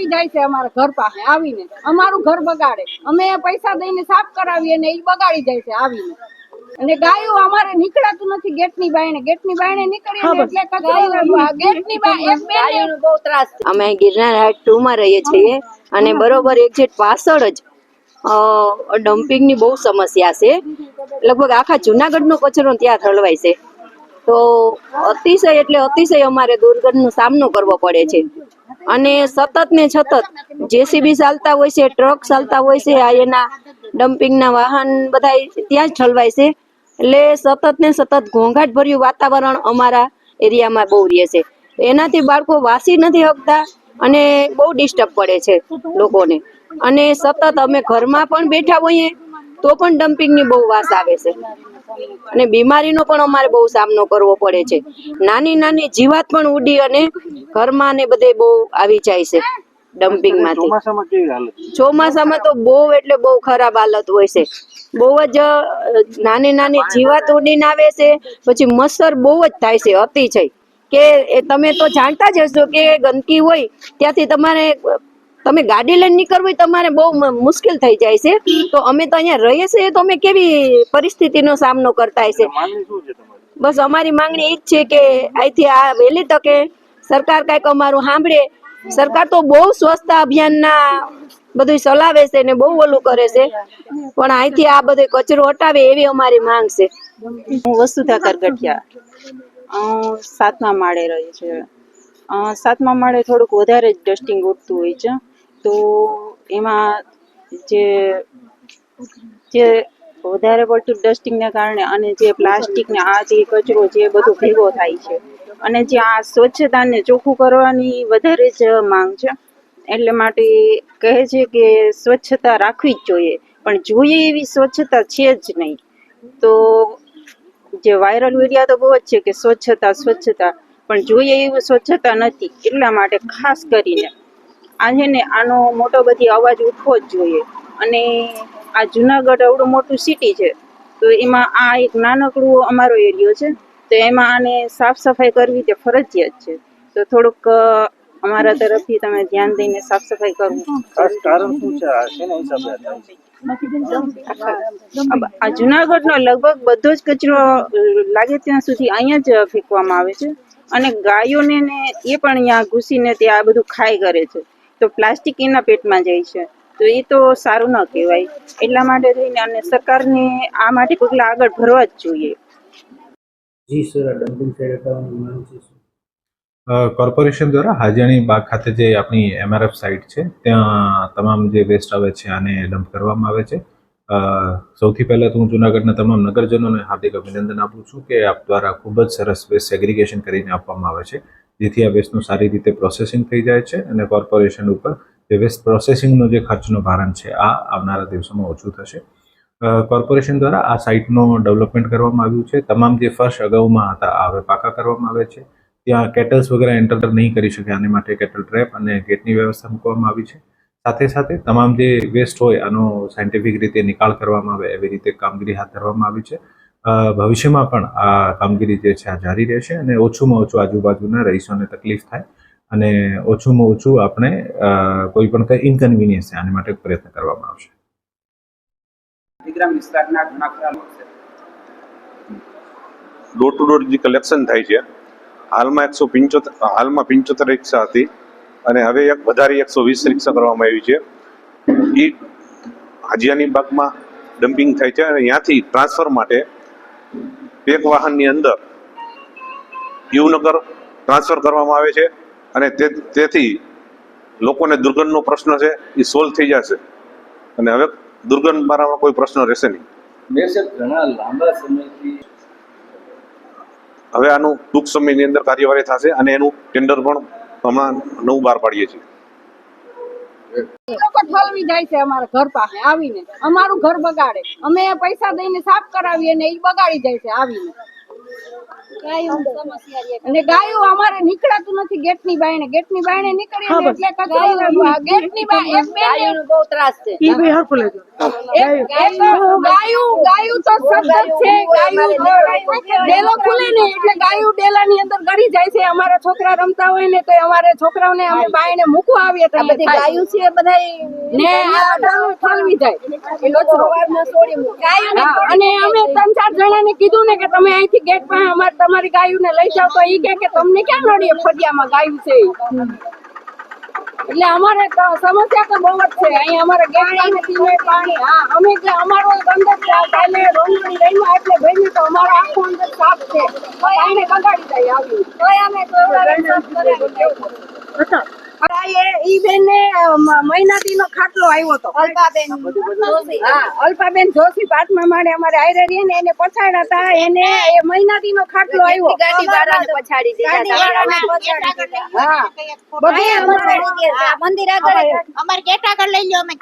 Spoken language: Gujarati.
ઠલવી જાય છે અમારા ઘર પાસે આવીને, અમારું ઘર બગાડે, અમે પૈસા દઈને સાફ કરાવીએ ને ઈ બગાડી જાય છે આવીને। અને ગાયો અમારે નીકળાતું નથી ગેટની બાયણે નીકળીએ એટલે કચરો ગેટની બાય એક બેન બહુ ત્રાસ। અમે ગિરનાર હાટ 2 માં રહીએ છીએ અને બરોબર એક્ઝેક્ટ પાછળ જ ડમ્પિંગ ની બહુ સમસ્યા છે। લગભગ આખા જુનાગઢ નો કચરો ત્યાં ઠલવાય છે, તો અતિશય એટલે અતિશય અમારે દુર્ગંધનો સામનો કરવો પડે છે। અને સતત ને સતત જેસીબી ચાલતા હોય છે, ટ્રક ચાલતા હોય છે, આ એના ડમ્પિંગ ના વાહન બધા ત્યાં જ ઠલવાય છે, એટલે સતત ને સતત ઘોંઘાટ ભર્યું વાતાવરણ અમારા એરિયામાં બહુ રહે છે। એનાથી બાળકો વાસી નથી શકતા અને બહુ ડિસ્ટર્બ પડે છે લોકોને। અને સતત અમે ઘરમાં પણ બેઠા હોઈએ તો પણ ડમ્પિંગ ની બહુ વાસ આવે છે અને બીમારીનો પણ અમારે બહુ સામનો કરવો પડે છે। નાની નાની જીવાત પણ ઉડી અને ઘરમાં ને બધે બહુ આવી જાય છે ડમ્પિંગ માંથી। ચોમાસામાં તો બહુ એટલે બહુ ખરાબ હાલત હોય છે, બહુ જ નાની નાની જીવાત ઉડીને આવે છે, પછી મચ્છર બહુ જ થાય છે અતિશય, કે તમે તો જાણતા જ હશો કે ગંદકી હોય ત્યાંથી તમે ગાડી લઈને નીકળવી તમારે બહુ મુશ્કેલ થઈ જાય છે। તો અમે તો અહીંયા રહીએ છીએ તો અમે કેવી પરિસ્થિતિનો સામનો કરતા છે। બસ અમારી માંગણી એ જ છે કે અહીંથી આ વહેલી તકે સરકાર કઈક અમારું સાંભળે। સરકાર તો બહુ સ્વચ્છતા અભિયાનના બધું ચલાવે છે ને બહુ ઓલું કરે છે, પણ અહીંથી આ બધો કચરો હટાવે એવી અમારી માંગ છે। હું વસુધા કરગઠિયા 7મા માળે રહી છે। 7મા માળે થોડુંક વધારે જ ડસ્ટિંગ ઉઠતું હોય છે, તો એમાં જે વધારે પડતું ડસ્ટિંગના કારણે અને જે પ્લાસ્ટિક ને આ જે કચરો જે બધો ભેગો થાય છે, અને જે આ સ્વચ્છતાને ચોખ્ખું કરવાની વધારે જ માંગ છે। એટલે માટે કહે છે કે સ્વચ્છતા રાખવી જ જોઈએ, પણ જોઈએ એવી સ્વચ્છતા છે જ નહીં। તો જે વાયરલ વિડીયો તો બહુ જ છે કે સ્વચ્છતા, પણ જોઈએ એવું સ્વચ્છતા નથી। એટલા માટે ખાસ કરીને આજે ને આનો મોટો બધી અવાજ ઉઠવો જ જોઈએ। અને આ જુનાગઢ એવડું મોટું સિટી છે, તો એમાં આ એક નાનકડું અમારો એરિયો છે, તો એમાં આને સાફ સફાઈ કરવી તે ફરજિયાત છે। તો થોડુંક અમારા તરફથી તમે ધ્યાન દઈને સાફ સફાઈ કરવું। આ જુનાગઢનો લગભગ બધો જ કચરો લાગે ત્યાં સુધી અહીંયા જ ફેંકવામાં આવે છે, અને ગાયોને ને એ પણ અહીંયા ઘૂસીને ત્યાં બધું ખાઈ કરે છે, તો પ્લાસ્ટિક એના પેટમાં જાય છે, તો એ તો સારું ન કહેવાય। એટલા માટે થઈને અને સરકારને આ માટે પગલાં આગળ ભરવા જ જોઈએ। જી સર, ડમ્પિંગ સાઇટ હટાવવાની માંગ છે। કોર્પોરેશન દ્વારા હાજીયાણી બાગ ખાતે જે આપણી MRF સાઇટ છે ત્યાં તમામ જે વેસ્ટ આવે છે આને ડમ્પ કરવામાં આવે છે। સૌથી પહેલાં તો હું જૂનાગઢના તમામ નગરજનોને હાર્દિક અભિનંદન આપું છું કે આપ દ્વારા ખૂબ જ સરસ વેસ્ટ સેગ્રિગેશન કરીને આપવામાં આવે છે, જેથી આ વેસ્ટનું સારી રીતે પ્રોસેસિંગ થઈ જાય છે અને કોર્પોરેશન ઉપર જે વેસ્ટ પ્રોસેસિંગનો જે ખર્ચનો ભારણ છે આ આવનારા દિવસોમાં ઓછું થશે। કોર્પોરેશન દ્વારા આ સાઇટનો ડેવલપમેન્ટ કરવામાં આવ્યું છે। તમામ જે ફર્શ અગાઉમાં હતા હવે પાકા કરવામાં આવે છે। ત્યાં કેટલ્સ વગેરે એન્ટર નહીં કરી શકે, આને માટે કેટલ ટ્રેપ અને ગેટની વ્યવસ્થા મૂકવામાં આવી છે। સાથે સાથે તમામ જે વેસ્ટ હોય આનો સાયન્ટિફિક રીતે નિકાલ કરવામાં આવે એવી રીતે કામગીરી હાથ ધરવામાં આવી છે। ભવિષ્યમાં પણ આ કામગીરી જે છે આ જારી રહેશે અને ઓછુંમાં ઓછું આજુબાજુના રહીશોને તકલીફ થાય અને ઓછુંમાં ઓછું આપણે કોઈ પણ કંઈ ઇન્કન્વિનિયન્સ છે આને માટે પ્રયત્ન કરવામાં આવશે। ડોર ટુ ડોર જે કલેક્શન થાય છે, હાલમાં 75 રિક્ષા હતી અને હવે એક વધારે 120 રિક્ષા કરવામાં આવી છે। એ હાજીયાની બાગમાં ડમ્પિંગ થાય છે અને ત્યાંથી ટ્રાન્સફર માટે એક વાહનની અંદર યુવનગર ટ્રાન્સફર કરવામાં આવે છે અને તેથી લોકોને દુર્ગંધનો પ્રશ્ન છે એ સોલ્વ થઈ જશે અને હવે દુર્ગંધ મારામાં કોઈ પ્રશ્ન રહેશે નહીં। ઘણા લાંબા સમયથી હવે આનું ટૂંક સમયની અંદર કાર્યવાહી થશે અને એનું ટેન્ડર પણ હમણાં નવું બહાર પાડીએ છીએ। લોકો ઠલવી જાય છે અમારા ઘર પાસે આવીને, અમારું ઘર બગાડે, અમે પૈસા દઈને સાફ કરાવીએ ને ઈ બગાડી જાય છે આવીને। અને ગાયો અમારે નીકળાતું નથી ગેટની બાયણે નીકળીએ ને એટલે કચરો ગેટની બાય એક ગાયોનો બહુ ત્રાસ છે. ગાયું તો સતત છે. ગાયું ડેલો ખુલે ને એટલે ગાયું ડેલાની અંદર ગળી જાય છે. અમારા છોકરા રમતા હોય ને તો અમારે છોકરાઓને અમે બાયણે મૂકવા આવીએ તો આ બધી ગાયો છે એ બધાય ને આ બધાનું ઠલવી જાય એ કચરો. હા, અને અમે 3-4 જણાને કીધું ને કે તમે અહીંથી ગેટ પાસે તમારી ગાયોને લઈ જાઓ તો ઈ કે તમને ક્યાં નડીએ ફળિયામાં ગાયું છે ઈ. એટલે અમારે તો સમસ્યા તો બહુ જ છે અહીંયા અમારે ગેટ પાસે પીને પાણી. હા, અમે જે અમારો અંદર કાલે રોંગણી રહીમાં એટલે ભાઈ તો અમારો આખો અંદર સાફ છે પાણી બગાડી જાય આવી તોય અમે ઈ બેન ને મહિનાથી ખાટલો આવ્યો હતો અલ્પાબેન જોશી પાંચમા માળે અમારે આયરે રહીએ ને એને પછાડ્યા હતા. એને એ મહિનાથી ખાટલો આવ્યો. ગાડી વાળાને પછાડી દીધા હતા. હા, બધે મંદિર આગળ અમારે ગેટ આગળ લઈ લો અમે